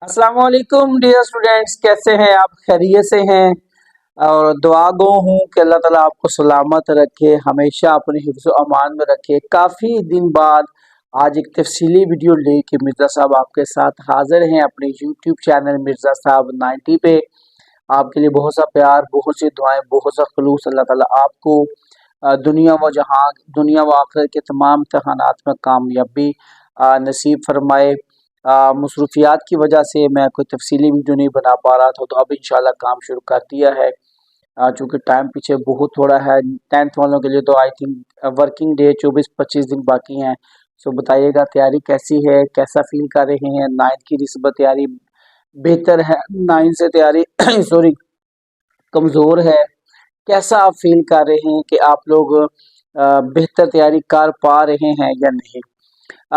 अस्सलाम वालेकुम dear students, कैसे हैं आप? खैरियत से हैं? और दुआ गो हूँ कि अल्लाह ताला आपको सलामत रखे, हमेशा अपने हिफ्ज़ व अमान में रखे। काफ़ी दिन बाद आज एक तफसीली वीडियो लेके मिर्ज़ा साहब आपके साथ हाजिर हैं अपने यूट्यूब चैनल मिर्ज़ा साहब 90 पे। आपके लिए बहुत सा प्यार, बहुत सी दुआएं, बहुत सा खलूस। अल्लाह ताला आपको दुनिया व आखिरत के तमाम इम्तहानात में कामयाबी नसीब फरमाए। मसरूफियात की वजह से मैं कोई तफसीली वीडियो नहीं बना पा रहा था, तो अब इंशाल्लाह काम शुरू कर दिया है। चूँकि टाइम पीछे बहुत थोड़ा है, 10th वालों के लिए तो आई थिंक वर्किंग डे 24-25 दिन बाकी हैं। सो बताइएगा तैयारी कैसी है, कैसा फील कर रहे हैं? 9th की निस्बत तैयारी बेहतर है, 9 से तैयारी सॉरी कमज़ोर है? कैसा आप फील कर रहे हैं कि आप लोग बेहतर तैयारी कर पा रहे हैं या नहीं?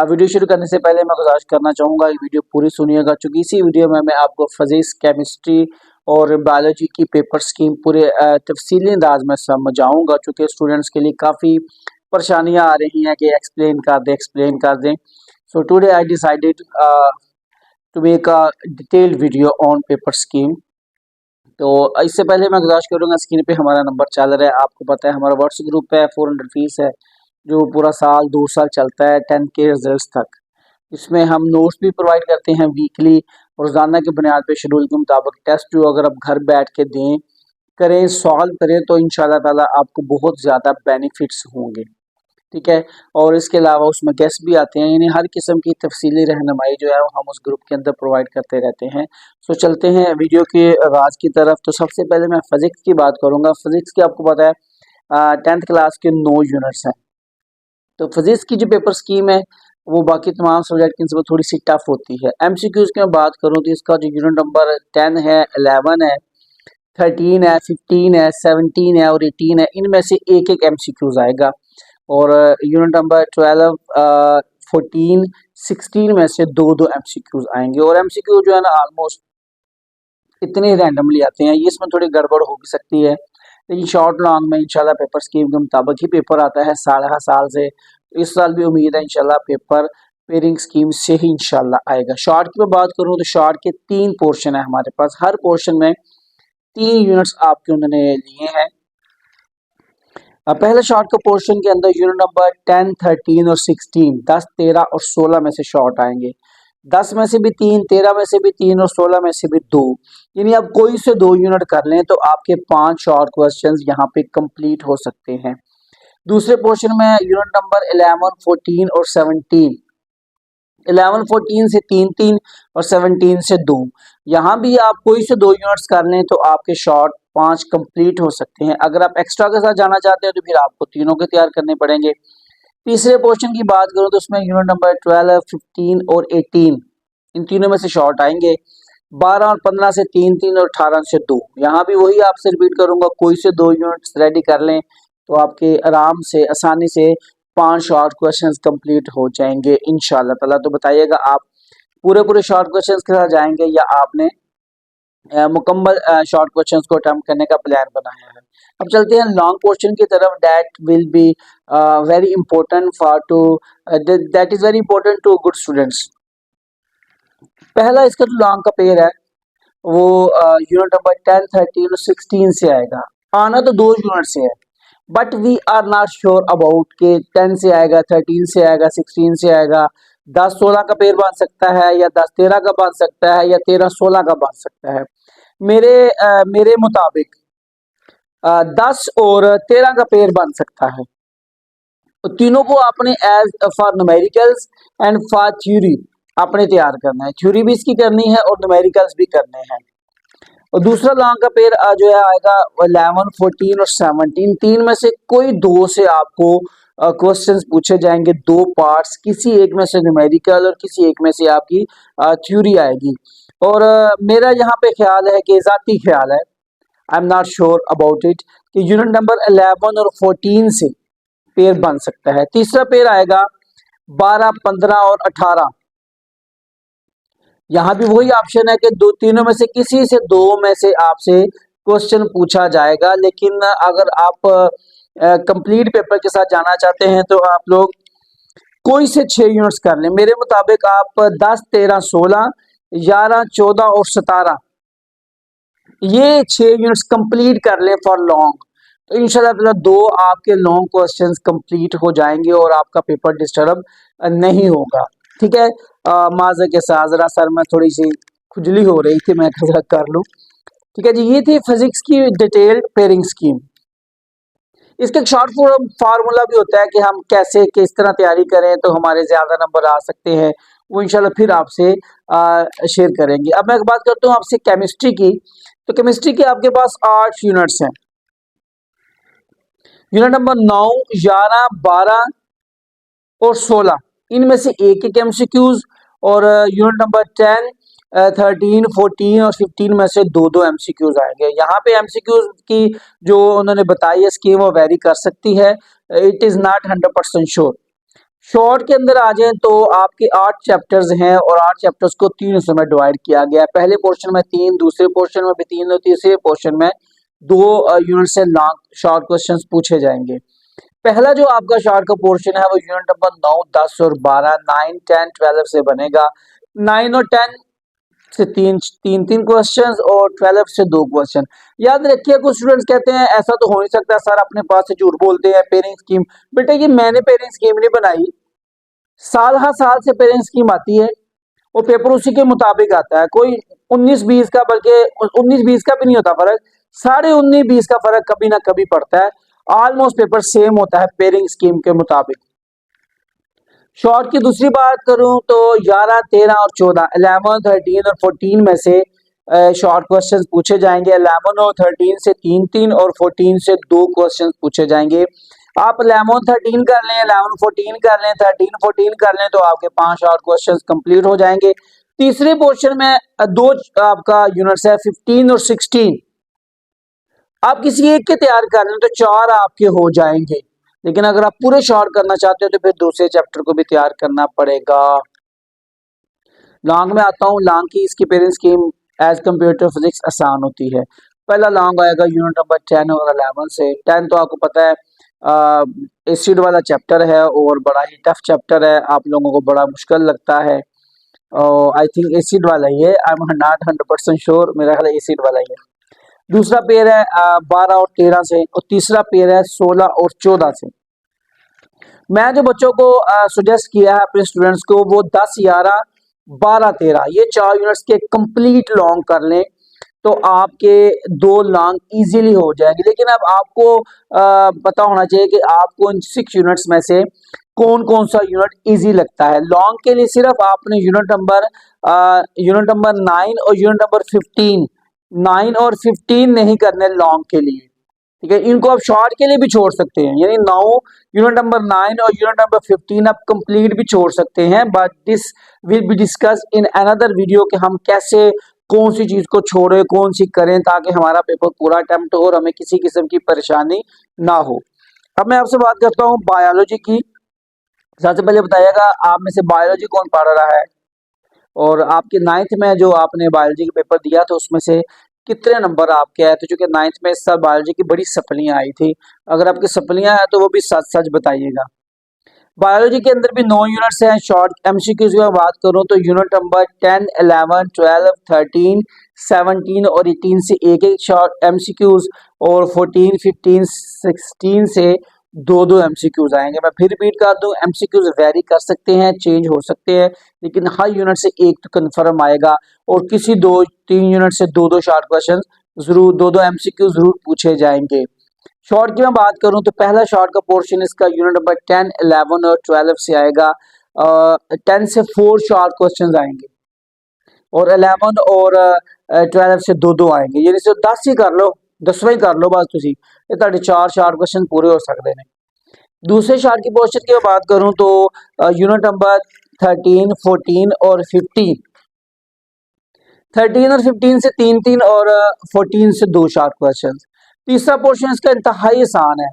वीडियो शुरू करने से पहले मैं गुजारिश करना चाहूँगा कि वीडियो पूरी सुनिएगा, चूँकि इसी वीडियो में मैं आपको फिज़िक्स, केमिस्ट्री और बायोलॉजी की पेपर स्कीम पूरे तफसीली अंदाज में समझाऊँगा, चूँकि स्टूडेंट्स के लिए काफ़ी परेशानियाँ आ रही हैं कि एक्सप्लेन कर दें। So today I decided to make a detailed video on paper scheme. तो इससे पहले मैं गुजारिश करूँगा, स्क्रीन पे हमारा नंबर चल रहा है, आपको पता है हमारा व्हाट्सएप ग्रुप है, 400 फीस है, जो पूरा साल 2 साल चलता है 10th के रिजल्ट्स तक। इसमें हम नोट्स भी प्रोवाइड करते हैं वीकली, रोज़ाना की बुनियाद पे शेड्यूल के मुताबिक टेस्ट जो अगर आप घर बैठ के दें, करें, सॉल्व करें, तो इंशाल्लाह ताला आपको बहुत ज़्यादा बेनिफिट्स होंगे। ठीक है। और इसके अलावा उसमें गेस्ट भी आते हैं, यानी हर किस्म की तफसीली रहनुमाई जो है वो हम उस ग्रुप के अंदर प्रोवाइड करते रहते हैं। सो चलते हैं वीडियो के आगाज़ की तरफ। तो सबसे पहले मैं फ़िज़िक्स की बात करूँगा। फ़िज़िक्स की आपको पता है 10th क्लास के 9 यूनिट्स हैं। तो फिजिक्स की जो पेपर स्कीम है वो बाकी तमाम सब्जेक्ट की नस्बत थोड़ी सी टफ होती है। एमसीक्यूज की मैं बात करूँ तो इसका जो यूनिट नंबर 10 है, 11 है, 13 है, 15 है, 17 है और 18 है, इनमें से एक एक एमसीक्यूज आएगा। और यूनिट नंबर 12, 14, 16 में से दो दो एमसीक्यूज आएंगे। और एमसीक्यू जो है ना ऑलमोस्ट इतने रैंडमली आते हैं, ये इसमें थोड़ी गड़बड़ हो भी सकती है, लेकिन शॉर्ट लॉन्ग में इंशाल्लाह पेपर स्कीम के मुताबिक ही पेपर आता है साल हर साल से। इस साल भी उम्मीद है इंशाल्लाह पेपर पेयरिंग स्कीम से ही इंशाल्लाह आएगा। शॉर्ट की मैं बात करूँ तो शॉर्ट के 3 पोर्शन है हमारे पास, हर पोर्शन में 3 यूनिट्स आपके उन्होंने लिए हैं। पहले शॉर्ट के पोर्शन के अंदर यूनिट नंबर 10, 13 और 16, 10, 13 और 16 में से शॉर्ट आएंगे। 10 में से भी 3, 13 में से भी 3 और 16 में से भी 2, यानी आप कोई से 2 यूनिट कर लें तो आपके 5 शॉर्ट क्वेश्चंस यहाँ पे कंप्लीट हो सकते हैं। दूसरे पोर्शन में यूनिट नंबर 11, 14 और 17, 11, 14 से 3-3 और 17 से 2, यहाँ भी आप कोई से 2 यूनिट्स कर लें तो आपके शॉर्ट 5 कंप्लीट हो सकते हैं। अगर आप एक्स्ट्रा के साथ जाना चाहते हैं तो फिर आपको तीनों के तैयार करने पड़ेंगे। तीसरे पोर्शन की बात करूं तो उसमें यूनिट नंबर 12, 15 और 18, इन तीनों में से शॉर्ट आएंगे। 12 और 15 से 3-3 और 18 से 2, यहाँ भी वही आपसे रिपीट करूंगा, कोई से 2 यूनिट्स रेडी कर लें तो आपके आराम से आसानी से 5 शॉर्ट क्वेश्चंस कंप्लीट हो जाएंगे इंशाल्लाह ताला। तो बताइएगा आप पूरे शॉर्ट क्वेश्चंस के साथ जाएंगे या आपने मुकम्मल शॉर्ट क्वेश्चंस को अटेम्प्ट करने का प्लान बनाया है। अब चलते हैं लॉन्ग पोर्शन की तरफ। That will be very important for to that is very important to good students. पहला इसका जो लॉन्ग का पेयर है वो यूनिट नंबर 10, 13 और 16 से आएगा। आना तो 2 यूनिट से है, but we are not sure about के 10 से आएगा, 13 से आएगा, 16 से आएगा। 10-16 का पेयर बन सकता है या 10-13 का बन सकता है या 13-16 का बन सकता है। मेरे मुताबिक 10 और 13 का पेयर बन सकता है। तो तीनों को आपने as for numericals and for theory आपने तैयार करना है। थ्योरी भी इसकी करनी है और न्यूमेरिकल्स भी करने हैं। और दूसरा लॉन्ग का पेयर जो है आएगा 11, 14 और 17, तीन में से कोई 2 से आपको क्वेश्चंस पूछे जाएंगे, 2 पार्ट्स, किसी एक में से न्यूमेरिकल और किसी एक में से आपकी थ्योरी आएगी। और मेरा यहाँ पे ख्याल है कि ज़ाती ख्याल है, I am not sure about it, कि यूनिट नंबर 11 और 14 से पेयर बन सकता है। तीसरा पेयर आएगा 12, 15 और 18, यहाँ भी वही ऑप्शन है कि तीनों में से किसी से 2 में से आपसे क्वेश्चन पूछा जाएगा। लेकिन अगर आप कंप्लीट पेपर के साथ जाना चाहते हैं तो आप लोग कोई से 6 यूनिट्स कर लें। मेरे मुताबिक आप 10, 13, 16 11, 14 और 17, ये 6 यूनिट्स कंप्लीट कर लें फॉर लॉन्ग, तो इंशाल्लाह ताला 2 आपके लॉन्ग क्वेश्चंस कंप्लीट हो जाएंगे और आपका पेपर डिस्टर्ब नहीं होगा। ठीक है, माज़र के साथ ज़रा सर में थोड़ी सी खुजली हो रही थी, मैं जरा कर लूँ। ठीक है जी, ये थी फिजिक्स की डिटेल्ड पेयरिंग स्कीम। इसका एक शॉर्ट फॉर्म फार्मूला भी होता है कि हम कैसे किस तरह तैयारी करें तो हमारे ज़्यादा नंबर आ सकते हैं, वो इंशाल्लाह फिर आपसे शेयर करेंगे। अब मैं बात करता हूँ आपसे केमिस्ट्री की। तो केमिस्ट्री के आपके पास 8 यूनिट्स हैं। यूनिट नंबर 9, 11, 12 और 16, इनमें से एक एक एमसीक्यूज, और यूनिट नंबर 10, 13, 14 और 15 में से दो दो एमसीक्यूज आएंगे। यहाँ पे एमसीक्यूज की जो उन्होंने बताई है स्कीम वो वेरी कर सकती है, it is not 100% sure. Short के अंदर आ जाए तो आपके 8 चैप्टर्स हैं और 8 चैप्टर्स को 3 हिस्सों में डिवाइड किया गया है। पहले पोर्शन में 3, दूसरे पोर्शन में भी 3 और तीसरे पोर्शन में 2 यूनिट से लॉन्ग शॉर्ट क्वेश्चंस पूछे जाएंगे। पहला जो आपका शॉर्ट का पोर्शन है वो यूनिट नंबर 9, 10 और 12, 9, 10, 12 से बनेगा। 9 और 10 से तीन क्वेश्चंस और 12 से 2 क्वेश्चन। याद रखिए, कुछ स्टूडेंट्स कहते हैं ऐसा तो हो नहीं सकता सर, अपने पास से झूठ बोलते हैं पेयरिंग स्कीम। बेटा ये मैंने पेयरिंग स्कीम नहीं बनाई, साल हर साल से पेयरिंग स्कीम आती है और पेपर उसी के मुताबिक आता है। कोई 19-20 का, बल्कि 19-20 का भी नहीं होता फर्क, 19.5-20 का फर्क कभी ना कभी पड़ता है। ऑलमोस्ट पेपर सेम होता है पेयरिंग स्कीम के मुताबिक। शॉर्ट की दूसरी बात करूं तो 11, 13 और 14, 11, 13 और 14 में से शॉर्ट क्वेश्चंस पूछे जाएंगे। 11 और 13 से 3 और 14 से 2 क्वेश्चंस पूछे जाएंगे। आप 11, 13 कर लें, 11, 14 कर लें, 13, 14 कर लें तो आपके 5 शॉर्ट क्वेश्चंस कंप्लीट हो जाएंगे। तीसरे पोर्शन में 2 आपका यूनिट्स है, 15 और 16। आप किसी एक के तैयार कर लें तो 4 आपके हो जाएंगे, लेकिन अगर आप पूरे शॉर्ट करना चाहते हो तो फिर दूसरे चैप्टर को भी तैयार करना पड़ेगा। लॉन्ग में आता हूँ, लॉन्ग की इसकी pairing scheme as compare to physics आसान होती है। पहला लॉन्ग आएगा यूनिट नंबर 10 और 11 से। 10 तो आपको पता है एसिड वाला चैप्टर है और बड़ा ही टफ चैप्टर है, आप लोगों को बड़ा मुश्किल लगता है। आई थिंक एसिड वाला ही है, आई एम नॉट 100% श्योर, मेरा ख्याल एसिड वाला ही है। दूसरा पेयर है 12 और 13 से, और तीसरा पेयर है 16 और 14 से। मैं जो बच्चों को सुजेस्ट किया है अपने स्टूडेंट्स को, वो 10, 11, 12, 13 ये 4 यूनिट्स के कंप्लीट लॉन्ग कर लें तो आपके 2 लॉन्ग इजीली हो जाएंगे। लेकिन अब आपको पता होना चाहिए कि आपको इन 6 यूनिट्स में से कौन कौन सा यूनिट इजी लगता है। लॉन्ग के लिए सिर्फ आपने यूनिट नंबर 9 और यूनिट नंबर 15, 9 और 15 नहीं करने लॉन्ग के लिए। ठीक है, इनको आप शॉर्ट के लिए भी छोड़ सकते हैं, यानी 9 यूनिट नंबर 9 और यूनिट नंबर 15 आप कंप्लीट भी छोड़ सकते हैं, but this will be discuss in another video कि हम कैसे कौन सी चीज को छोड़े कौन सी करें ताकि हमारा पेपर पूरा अटेम्प्ट हो और हमें किसी किस्म की परेशानी ना हो। अब मैं आपसे बात करता हूँ बायोलॉजी की। सबसे पहले बताइएगा आप में से बायोलॉजी कौन पढ़ रहा है, और आपके 9th में जो आपने बायोलॉजी का पेपर दिया था उसमें से कितने नंबर आपके आए थे? क्योंकि 9th में इस साल बायोलॉजी की बड़ी सप्लियां आई थी, अगर आपकी सप्लियां हैं तो वो भी सच सच बताइएगा। बायोलॉजी के अंदर भी 9 यूनिट्स हैं। शॉर्ट एमसीक्यूज की मैं बात करूं तो यूनिट नंबर 10, 11, 12, 13, 17 और 18 से एक एक शॉर्ट एमसीक्यूज, और 14, 15, 16 से 2 एमसीक्यूज आएंगे। मैं फिर रिपीट कर दूं, एमसीक्यूज वेरी कर सकते हैं, चेंज हो सकते हैं, लेकिन हर यूनिट से एक तो कन्फर्म आएगा और किसी 2-3 यूनिट से 2 शॉर्ट क्वेश्चन जरूर, 2 एमसीक्यू जरूर पूछे जाएंगे। शॉर्ट की मैं बात करूं तो पहला शॉर्ट का पोर्शन इसका यूनिट नंबर 10, 11 और 12 से आएगा। 10 से 4 शॉर्ट क्वेश्चंस आएंगे और 11 और 12 से 2 आएंगे, यानी सिर्फ 10 ही कर लो, 10वां ही कर लो बस तुसी, ये ਤੁਹਾਡੇ 4 शॉर्ट क्वेश्चन पूरे हो सकते हैं। दूसरे शॉर्ट की पोर्शन की बात करूं तो यूनिट नंबर 13, 14 और 15, 13 और 15 से 3 और 14 से 2 शॉर्ट क्वेश्चन। तीसरा पोर्शन इसका इंतहाई आसान है,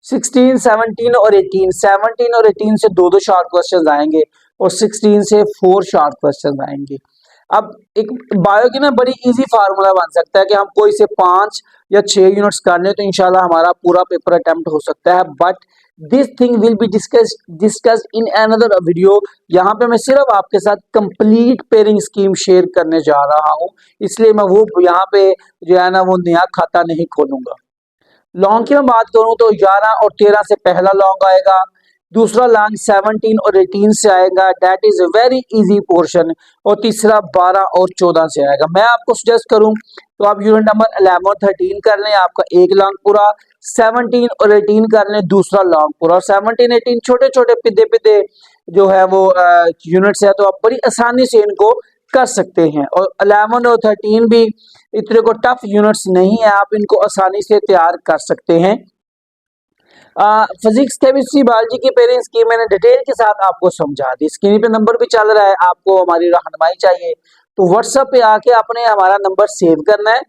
16, 17 और 18, 17 और 18 से 2 शॉर्ट क्वेश्चन आएंगे और 16 से 4 शॉर्ट क्वेश्चन आएंगे। अब एक बायो की ना बड़ी इजी फार्मूला बन सकता है कि हम कोई से 5 या 6 यूनिट्स कर लें तो इंशाल्लाह हमारा पूरा पेपर अटेम्प्ट हो सकता है, but this thing will be discussed in another video. यहाँ पे मैं सिर्फ आपके साथ कंप्लीट पेयरिंग स्कीम शेयर करने जा रहा हूँ, इसलिए मैं वो यहाँ पे जो है ना वो नया खाता नहीं खोलूंगा। लॉन्ग की मैं बात करूं तो 11 और 13 से पहला लॉन्ग आएगा, दूसरा लॉन्ग 17 और 18 से आएगा, that is a very easy portion, और तीसरा 12 और 14 से आएगा। मैं आपको सजेस्ट करूं तो आप यूनिट नंबर 11 और 13 कर लें, आपका एक लॉन्ग पूरा, 17 और 18 कर लें दूसरा लॉन्ग पूरा, और 17 18 छोटे छोटे पिद्दे पिद्दे जो है वो यूनिट्स है, तो आप बड़ी आसानी से इनको कर सकते हैं। और 11 और 13 भी इतने को टफ यूनिट्स नहीं है, आप इनको आसानी से तैयार कर सकते हैं। फिजिक्स केमिस्ट्री बायोलॉजी की पेयरिंग स्कीम मैंने डिटेल के साथ आपको समझा दी। स्क्रीन पे नंबर भी चल रहा है, आपको हमारी रहनुमाई चाहिए तो व्हाट्सएप पे आके आपने हमारा नंबर सेव करना है,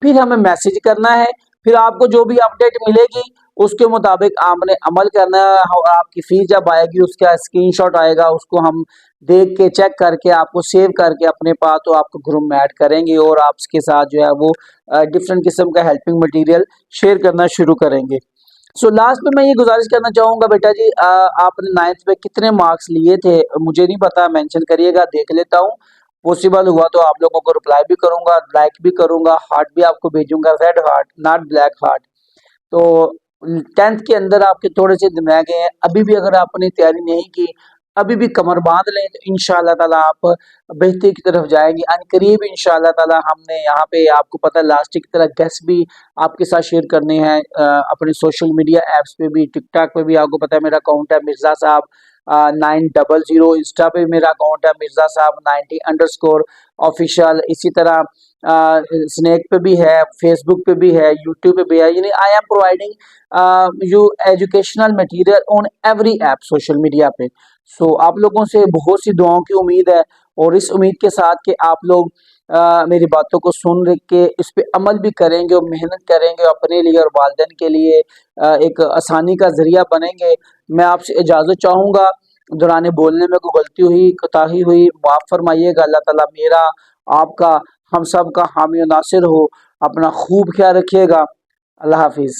फिर हमें मैसेज करना है, फिर आपको जो भी अपडेट मिलेगी उसके मुताबिक आपने अमल करना है। और आपकी फीस जब आएगी उसका स्क्रीनशॉट आएगा, उसको हम देख के चेक करके आपको सेव करके अपने पास तो आपको ग्रुप में ऐड करेंगे, और आपके साथ जो है वो डिफरेंट किस्म का हेल्पिंग मटेरियल शेयर करना शुरू करेंगे। सो लास्ट में मैं ये गुजारिश करना चाहूंगा, बेटा जी आपने 9th में कितने मार्क्स लिए थे मुझे नहीं पता, मेंशन करिएगा, देख लेता हूँ। पॉसिबल हुआ तो आप लोगों को रिप्लाई भी करूंगा, लाइक भी करूंगा, हार्ट भी आपको भेजूंगा, red heart not black heart. तो 10th के अंदर आपके थोड़े से दिन रह गए हैं, अभी भी अगर आपने तैयारी नहीं की, अभी भी कमर बांध लें तो इंशाल्लाह ताला आप बेहतरी की तरफ जाएंगे। अनकरीब इंशाल्लाह ताला हमने यहाँ पे आपको पता है लास्ट की तरह गेस्ट भी आपके साथ शेयर करने हैं, अपने सोशल मीडिया एप्स पे भी, टिकटॉक पे भी आपको पता है मेरा अकाउंट है मिर्जा साहब 900, इंस्टा पे मेरा अकाउंट है मिर्जा साहब 90_ऑफिशियल, इसी तरह स्नैक पे भी है, फेसबुक पे भी है, यूट्यूब पे भी है। यानी I am providing you educational material on every app social media पे। सो आप लोगों से बहुत सी दुआओं की उम्मीद है, और इस उम्मीद के साथ कि आप लोग मेरी बातों को सुन के इस पे अमल भी करेंगे और मेहनत करेंगे अपने लिए और वालिदैन के लिए, एक आसानी का जरिया बनेंगे। मैं आपसे इजाज़त चाहूँगा, दौरान बोलने में कोई गलती हुई, कोताही हुई, माफ़ फरमाइएगा। अल्लाह ताला मेरा, आपका, हम सब का हामी और नासिर हो। अपना खूब ख्याल रखिएगा। अल्लाह हाफिज़।